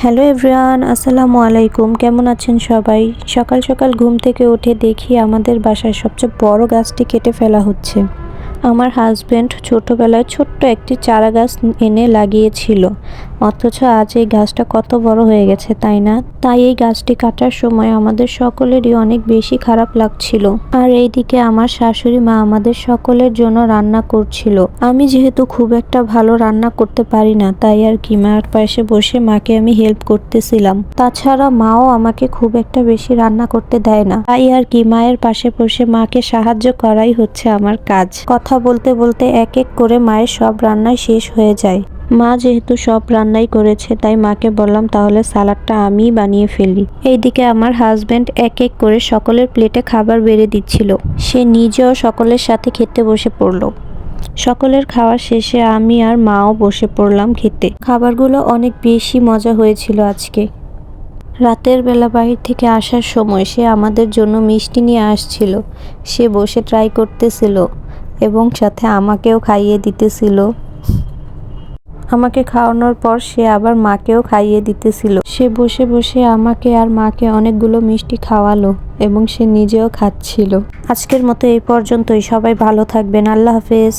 Hello everyone, আসসালামু আলাইকুম। কেমন আছেন সবাই? সকাল সকাল ঘুম থেকে উঠে দেখি আমাদের বাসায় সবচেয়ে বড় গাছটি কেটে ফেলা হচ্ছে। আমার হাজবেন্ড ছোটবেলায় ছোট্ট একটি চারা গাছ এনে লাগিয়েছিল, অথচ আজ এই গাছটা কত বড় হয়ে গেছে, তাই না? তাই এই গাছটি কাটার সময় আমাদের সকলেরই অনেক বেশি খারাপ লাগছিল। আর এইদিকে আমার শাশুড়ি মা আমাদের সকলের জন্য রান্না করছিল। আমি যেহেতু খুব একটা ভালো রান্না করতে পারি না, তাই আর কি মার পাশে বসে মাকে আমি হেল্প করতেছিলাম। তাছাড়া মাও আমাকে খুব একটা বেশি রান্না করতে দেয় না, তাই আর কি মায়ের পাশে বসে মাকে সাহায্য করাই হচ্ছে আমার কাজ। কথা বলতে বলতে এক এক করে মায়ের সব রান্নাই শেষ হয়ে যায়। মা যেহেতু সব রান্নাই করেছে, তাই মাকে বললাম তাহলে সালাডটা আমিই বানিয়ে ফেলি। এইদিকে আমার হাজবেন্ড এক এক করে সকলের প্লেটে খাবার বেড়ে দিচ্ছিল। সে নিজেও সকলের সাথে খেতে বসে পড়ল। সকলের খাওয়া শেষে আমি আর মাও বসে পড়লাম খেতে। খাবারগুলো অনেক বেশি মজা হয়েছিল আজকে। রাতের বেলা বাহির থেকে আসার সময় সে আমাদের জন্য মিষ্টি নিয়ে আসছিল। সে বসে ট্রাই করতেছিল এবং সাথে আমাকেও খাইয়ে দিতেছিল। আমাকে খাওয়ানোর পর সে আবার মাকেও খাইয়ে দিতেছিল। সে বসে বসে আমাকে আর মাকে অনেকগুলো মিষ্টি খাওয়ালো এবং সে নিজেও খাচ্ছিল। আজকের মতো এই পর্যন্তই। সবাই ভালো থাকবেন। আল্লাহ হাফেজ।